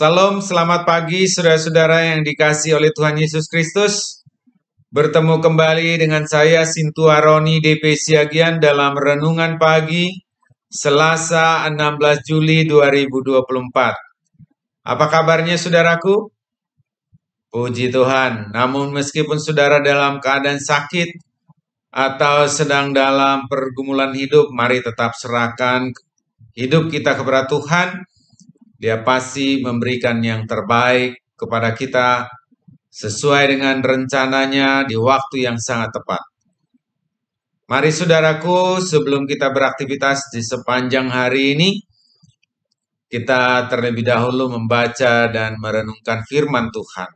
Salam, selamat pagi saudara-saudara yang dikasihi oleh Tuhan Yesus Kristus. Bertemu kembali dengan saya Sintua Roni DP Siagian dalam Renungan Pagi Selasa 16 Juli 2024. Apa kabarnya saudaraku? Puji Tuhan, namun meskipun saudara dalam keadaan sakit atau sedang dalam pergumulan hidup, mari tetap serahkan hidup kita kepada Tuhan. Dia pasti memberikan yang terbaik kepada kita sesuai dengan rencananya di waktu yang sangat tepat. Mari saudaraku, sebelum kita beraktivitas di sepanjang hari ini, kita terlebih dahulu membaca dan merenungkan firman Tuhan.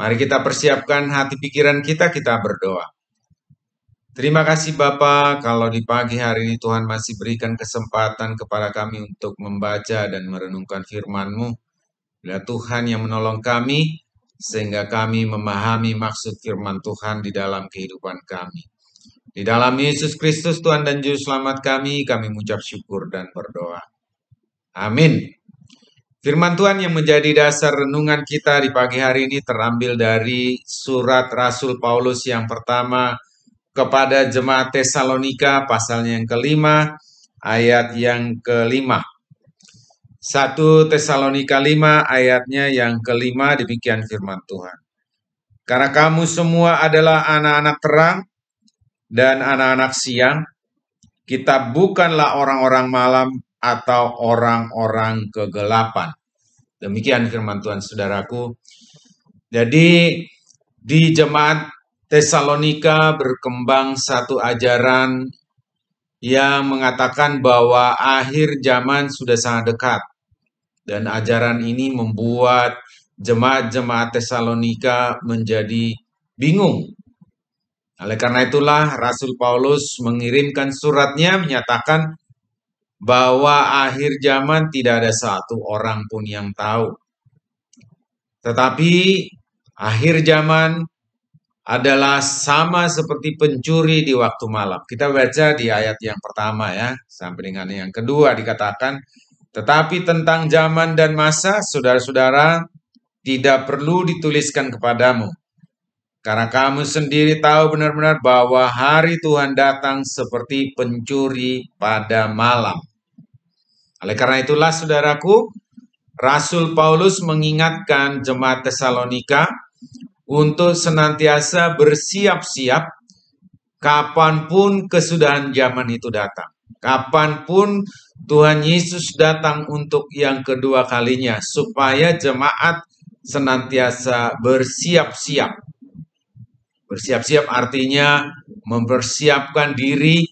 Mari kita persiapkan hati pikiran kita berdoa. Terima kasih Bapa, kalau di pagi hari ini Tuhan masih berikan kesempatan kepada kami untuk membaca dan merenungkan firman-Mu. Bila Tuhan yang menolong kami, sehingga kami memahami maksud firman Tuhan di dalam kehidupan kami. Di dalam Yesus Kristus Tuhan dan Juru Selamat kami mengucap syukur dan berdoa. Amin. Firman Tuhan yang menjadi dasar renungan kita di pagi hari ini terambil dari surat Rasul Paulus yang pertama, kepada jemaat Tesalonika pasalnya yang kelima, ayat yang kelima. 1 Tesalonika 5 ayatnya yang kelima, demikian firman Tuhan. Karena kamu semua adalah anak-anak terang dan anak-anak siang, kita bukanlah orang-orang malam atau orang-orang kegelapan. Demikian firman Tuhan saudaraku. Jadi di jemaat Tesalonika berkembang satu ajaran yang mengatakan bahwa akhir zaman sudah sangat dekat. Dan ajaran ini membuat jemaat-jemaat Tesalonika menjadi bingung. Oleh karena itulah Rasul Paulus mengirimkan suratnya menyatakan bahwa akhir zaman tidak ada satu orang pun yang tahu. Tetapi akhir zaman adalah sama seperti pencuri di waktu malam. Kita baca di ayat yang pertama ya, sampai dengan yang kedua dikatakan, tetapi tentang zaman dan masa, saudara-saudara, tidak perlu dituliskan kepadamu. Karena kamu sendiri tahu benar-benar bahwa hari Tuhan datang seperti pencuri pada malam. Oleh karena itulah saudaraku, Rasul Paulus mengingatkan jemaat Tesalonika untuk senantiasa bersiap-siap kapanpun kesudahan zaman itu datang. Kapanpun Tuhan Yesus datang untuk yang kedua kalinya, supaya jemaat senantiasa bersiap-siap. Bersiap-siap artinya mempersiapkan diri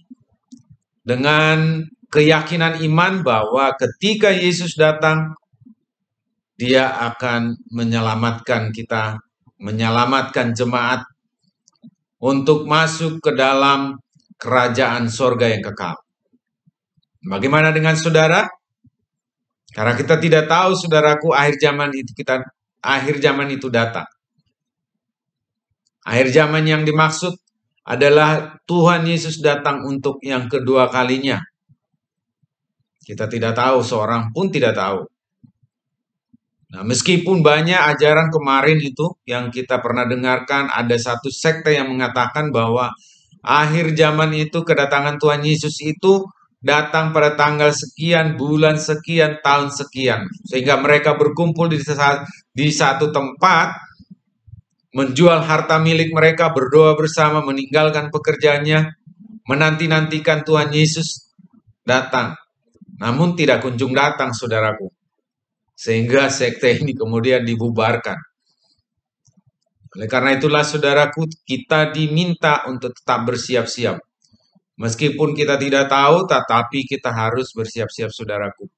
dengan keyakinan iman bahwa ketika Yesus datang, Dia akan menyelamatkan kita, menyelamatkan jemaat untuk masuk ke dalam kerajaan sorga yang kekal. Bagaimana dengan saudara? Karena kita tidak tahu, saudaraku, akhir zaman itu datang. Akhir zaman yang dimaksud adalah Tuhan Yesus datang untuk yang kedua kalinya. Kita tidak tahu, seorang pun tidak tahu. Nah, meskipun banyak ajaran kemarin itu yang kita pernah dengarkan, ada satu sekte yang mengatakan bahwa akhir zaman itu kedatangan Tuhan Yesus itu datang pada tanggal sekian, bulan sekian, tahun sekian. Sehingga mereka berkumpul di satu tempat, menjual harta milik mereka, berdoa bersama, meninggalkan pekerjaannya, menanti-nantikan Tuhan Yesus datang. Namun tidak kunjung datang, saudaraku. Sehingga sekte ini kemudian dibubarkan. Oleh karena itulah saudaraku, kita diminta untuk tetap bersiap-siap. Meskipun kita tidak tahu, tetapi kita harus bersiap-siap saudaraku.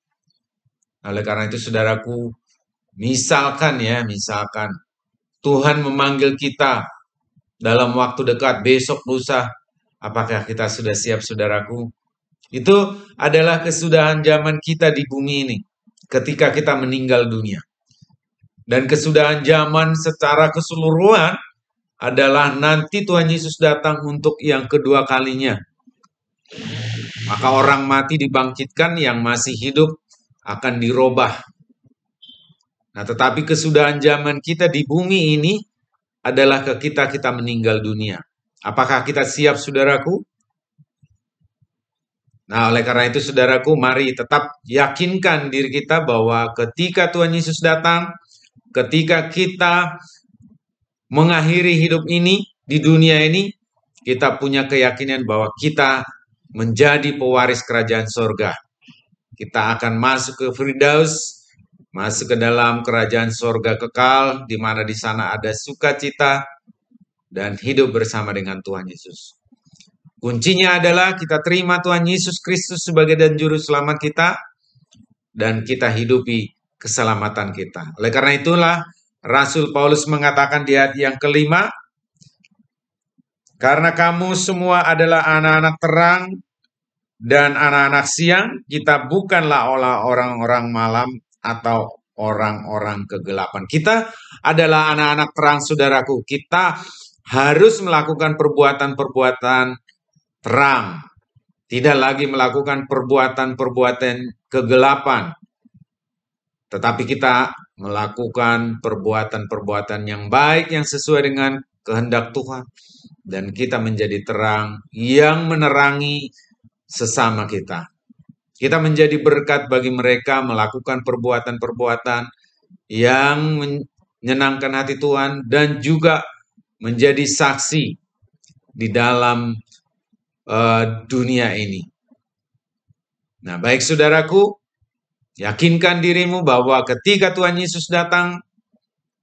Oleh karena itu saudaraku, misalkan Tuhan memanggil kita dalam waktu dekat, besok, lusa, apakah kita sudah siap saudaraku? Itu adalah kesudahan zaman kita di bumi ini, ketika kita meninggal dunia. Dan kesudahan zaman secara keseluruhan adalah nanti Tuhan Yesus datang untuk yang kedua kalinya. Maka orang mati dibangkitkan, yang masih hidup akan dirubah. Nah, tetapi kesudahan zaman kita di bumi ini adalah ketika kita meninggal dunia. Apakah kita siap, saudaraku? Nah, oleh karena itu, saudaraku, mari tetap yakinkan diri kita bahwa ketika Tuhan Yesus datang, ketika kita mengakhiri hidup ini, di dunia ini, kita punya keyakinan bahwa kita menjadi pewaris kerajaan sorga. Kita akan masuk ke Firdaus, masuk ke dalam kerajaan sorga kekal, di mana di sana ada sukacita dan hidup bersama dengan Tuhan Yesus. Kuncinya adalah kita terima Tuhan Yesus Kristus sebagai dan juru selamat kita, dan kita hidupi keselamatan kita. Oleh karena itulah Rasul Paulus mengatakan di ayat yang kelima, karena kamu semua adalah anak-anak terang dan anak-anak siang, kita bukanlah orang-orang malam atau orang-orang kegelapan. Kita adalah anak-anak terang, saudaraku. Kita harus melakukan perbuatan-perbuatan terang. Tidak lagi melakukan perbuatan-perbuatan kegelapan. Tetapi kita melakukan perbuatan-perbuatan yang baik, yang sesuai dengan kehendak Tuhan. Dan kita menjadi terang yang menerangi sesama kita. Kita menjadi berkat bagi mereka, melakukan perbuatan-perbuatan yang menyenangkan hati Tuhan, dan juga menjadi saksi di dalam dunia ini. Nah, baik saudaraku, yakinkan dirimu bahwa ketika Tuhan Yesus datang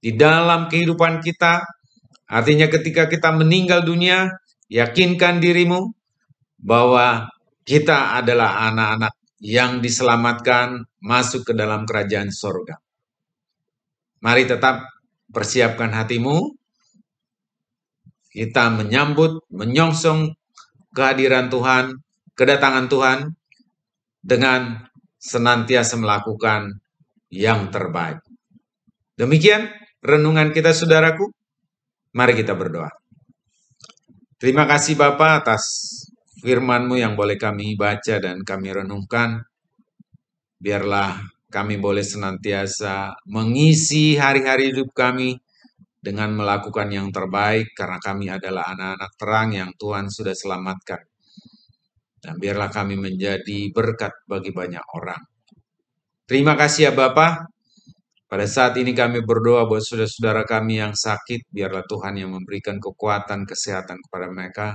di dalam kehidupan kita, artinya ketika kita meninggal dunia, yakinkan dirimu bahwa kita adalah anak-anak yang diselamatkan masuk ke dalam kerajaan sorga. Mari tetap persiapkan hatimu. Kita menyambut, menyongsong kehadiran Tuhan, kedatangan Tuhan, dengan senantiasa melakukan yang terbaik. Demikian renungan kita, saudaraku. Mari kita berdoa. Terima kasih Bapa atas firman-Mu yang boleh kami baca dan kami renungkan. Biarlah kami boleh senantiasa mengisi hari-hari hidup kami dengan melakukan yang terbaik, karena kami adalah anak-anak terang yang Tuhan sudah selamatkan. Dan biarlah kami menjadi berkat bagi banyak orang. Terima kasih ya Bapa. Pada saat ini kami berdoa buat saudara-saudara kami yang sakit, biarlah Tuhan yang memberikan kekuatan, kesehatan kepada mereka.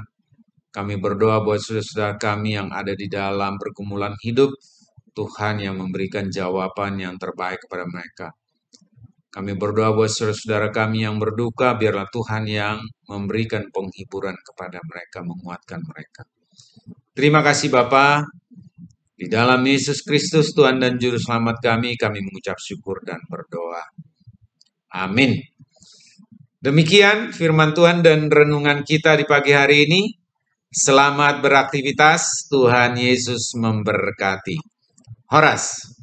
Kami berdoa buat saudara-saudara kami yang ada di dalam pergumulan hidup, Tuhan yang memberikan jawaban yang terbaik kepada mereka. Kami berdoa buat saudara-saudara kami yang berduka, biarlah Tuhan yang memberikan penghiburan kepada mereka, menguatkan mereka. Terima kasih Bapa. Di dalam Yesus Kristus, Tuhan dan Juru Selamat kami mengucap syukur dan berdoa. Amin. Demikian firman Tuhan dan renungan kita di pagi hari ini. Selamat beraktivitas, Tuhan Yesus memberkati. Horas.